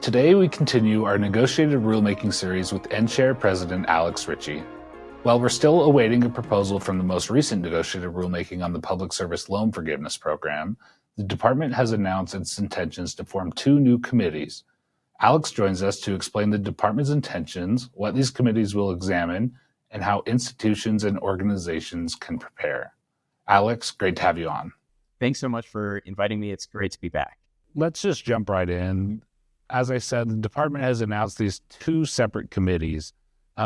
Today we continue our negotiated rulemaking series with NShare President Alex Ritchie. While we're still awaiting a proposal from the most recent negotiated rulemaking on the Public Service Loan Forgiveness Program, the department has announced its intentions to form two new committees. Alex joins us to explain the department's intentions, what these committees will examine, and how institutions and organizations can prepare. Alex, great to have you on. Thanks so much for inviting me. It's great to be back. Let's just jump right in. As I said, the department has announced these two separate committees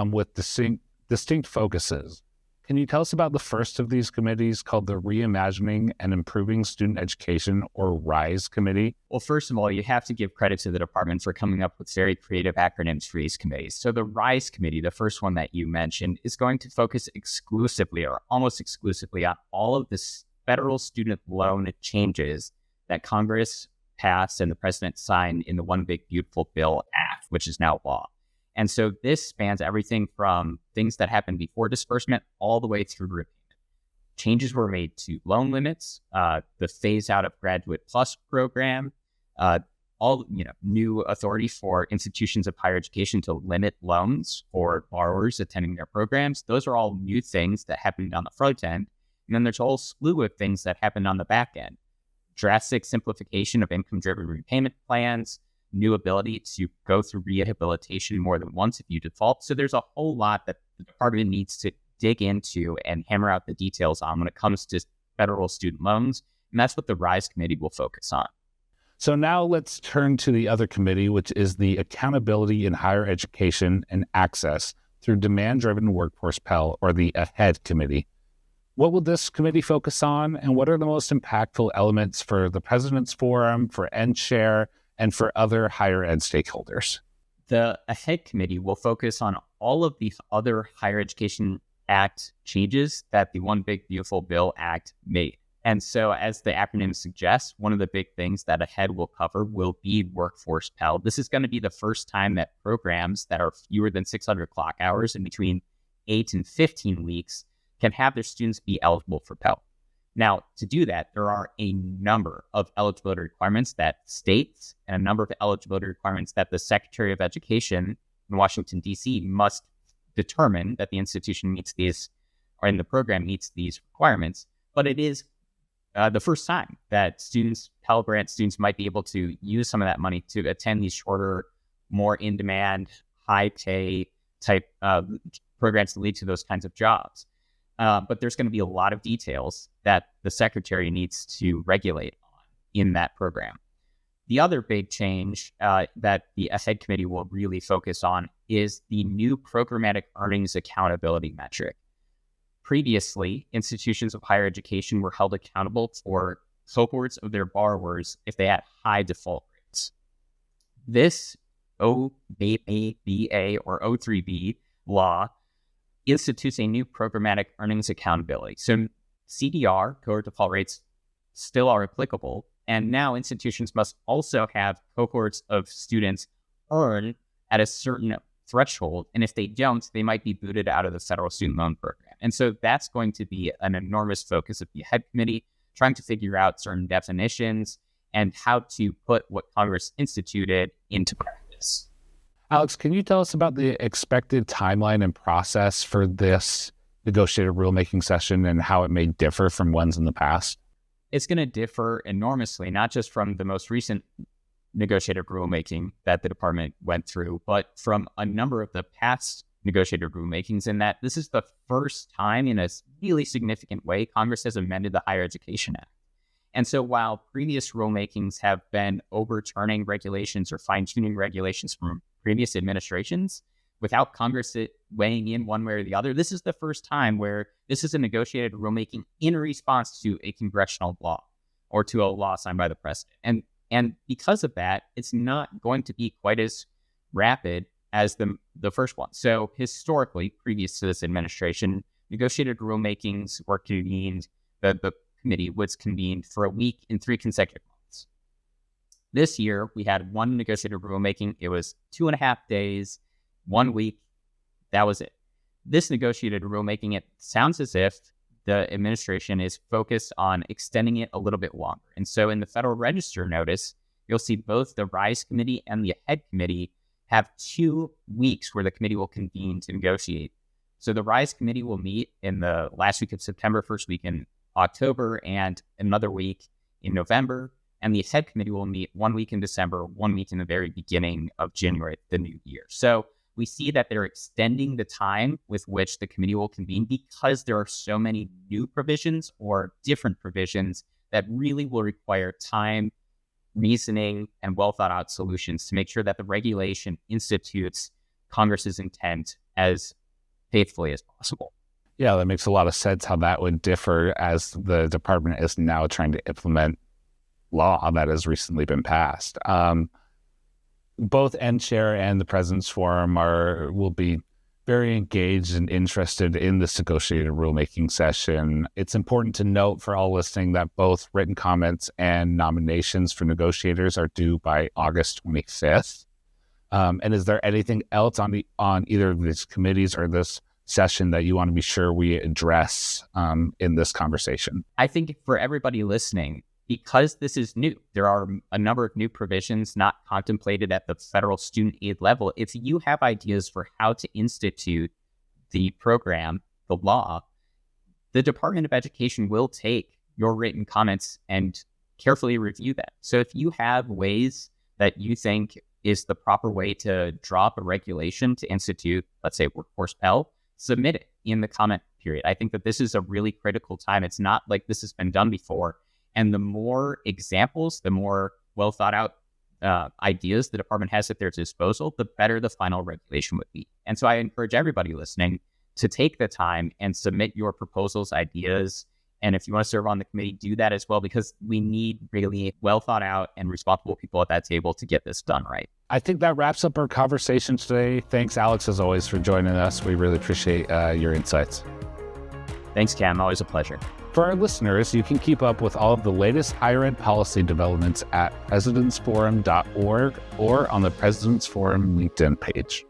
with distinct focuses. Can you tell us about the first of these committees, called the Reimagining and Improving Student Education, or RISE Committee? Well, first of all, you have to give credit to the department for coming up with very creative acronyms for these committees. So the RISE Committee, the first one that you mentioned, is going to focus exclusively or almost exclusively on all of the federal student loan changes that Congress passed and the president signed in the One Big Beautiful Bill Act, which is now law. And so this spans everything from things that happened before disbursement all the way through repayment. Changes were made to loan limits, the phase out of Graduate Plus program, new authority for institutions of higher education to limit loans for borrowers attending their programs. Those are all new things that happened on the front end. And then there's a whole slew of things that happened on the back end. Drastic simplification of income-driven repayment plans, new ability to go through rehabilitation more than once if you default. So there's a whole lot that the department needs to dig into and hammer out the details on when it comes to federal student loans. And that's what the RISE Committee will focus on. So now let's turn to the other committee, which is the Accountability in Higher Education and Access through Demand-Driven Workforce Pell, or the AHEAD Committee. What will this committee focus on, and what are the most impactful elements for the President's Forum, for NShare, and for other higher ed stakeholders? The AHEAD Committee will focus on all of the other Higher Education Act changes that the One Big Beautiful Bill Act made. And so, as the acronym suggests, one of the big things that AHEAD will cover will be Workforce Pell. This is going to be the first time that programs that are fewer than 600 clock hours in between 8 and 15 weeks can have their students be eligible for Pell. Now, to do that, there are a number of eligibility requirements that states and a number of eligibility requirements that the Secretary of Education in Washington, D.C. must determine that the institution meets these, or in the program meets these requirements. But it is the first time that Pell Grant students might be able to use some of that money to attend these shorter, more in-demand, high-pay type programs that lead to those kinds of jobs. But there's going to be a lot of details that the secretary needs to regulate on in that program. The other big change that the AHEAD Committee will really focus on is the new programmatic earnings accountability metric. Previously, institutions of higher education were held accountable for cohorts of their borrowers if they had high default rates. This OBBBA or O3B law institutes a new programmatic earnings accountability. So CDR, cohort default rates, still are applicable. And now institutions must also have cohorts of students earn at a certain threshold. And if they don't, they might be booted out of the federal student loan program. And so that's going to be an enormous focus of the AHEAD Committee, trying to figure out certain definitions and how to put what Congress instituted into practice. Alex, can you tell us about the expected timeline and process for this negotiated rulemaking session and how it may differ from ones in the past? It's going to differ enormously, not just from the most recent negotiated rulemaking that the department went through, but from a number of the past negotiated rulemakings, in that this is the first time in a really significant way Congress has amended the Higher Education Act. And so while previous rulemakings have been overturning regulations or fine-tuning regulations from previous administrations without Congress weighing in one way or the other, this is the first time where this is a negotiated rulemaking in response to a congressional law or to a law signed by the president. And because of that, it's not going to be quite as rapid as the first one. So historically, previous to this administration, negotiated rulemakings were convened, the committee was convened for a week in 3 consecutive months. This year, we had one negotiated rulemaking. It was 2.5 days, 1 week. That was it. This negotiated rulemaking, it sounds as if the administration is focused on extending it a little bit longer. And so in the Federal Register notice, you'll see both the RISE committee and the AHEAD committee have 2 weeks where the committee will convene to negotiate. So the RISE committee will meet in the last week of September, first week in October, and another week in November. And the AHEAD committee will meet 1 week in December, 1 week in the very beginning of January, the new year. So we see that they're extending the time with which the committee will convene because there are so many new provisions or different provisions that really will require time, reasoning, and well thought out solutions to make sure that the regulation institutes Congress's intent as faithfully as possible. Yeah, that makes a lot of sense how that would differ as the department is now trying to implement law that has recently been passed. Both NChair and the President's Forum will be very engaged and interested in this negotiated rulemaking session. It's important to note for all listening that both written comments and nominations for negotiators are due by August 25th. And is there anything else on either of these committees or this session that you want to be sure we address in this conversation? I think for everybody listening, because this is new, there are a number of new provisions not contemplated at the federal student aid level. If you have ideas for how to institute the program, the law, the Department of Education will take your written comments and carefully review them. So if you have ways that you think is the proper way to draw up a regulation to institute, let's say, workforce Pell, submit it in the comment period. I think that this is a really critical time. It's not like this has been done before. And the more examples, the more well thought out ideas the department has at their disposal, the better the final regulation would be. And so I encourage everybody listening to take the time and submit your proposals, ideas. And if you want to serve on the committee, do that as well, because we need really well thought out and responsible people at that table to get this done right. I think that wraps up our conversation today. Thanks, Alex, as always, for joining us. We really appreciate your insights. Thanks, Cam. Always a pleasure. For our listeners, you can keep up with all of the latest higher ed policy developments at presidentsforum.org or on the President's Forum LinkedIn page.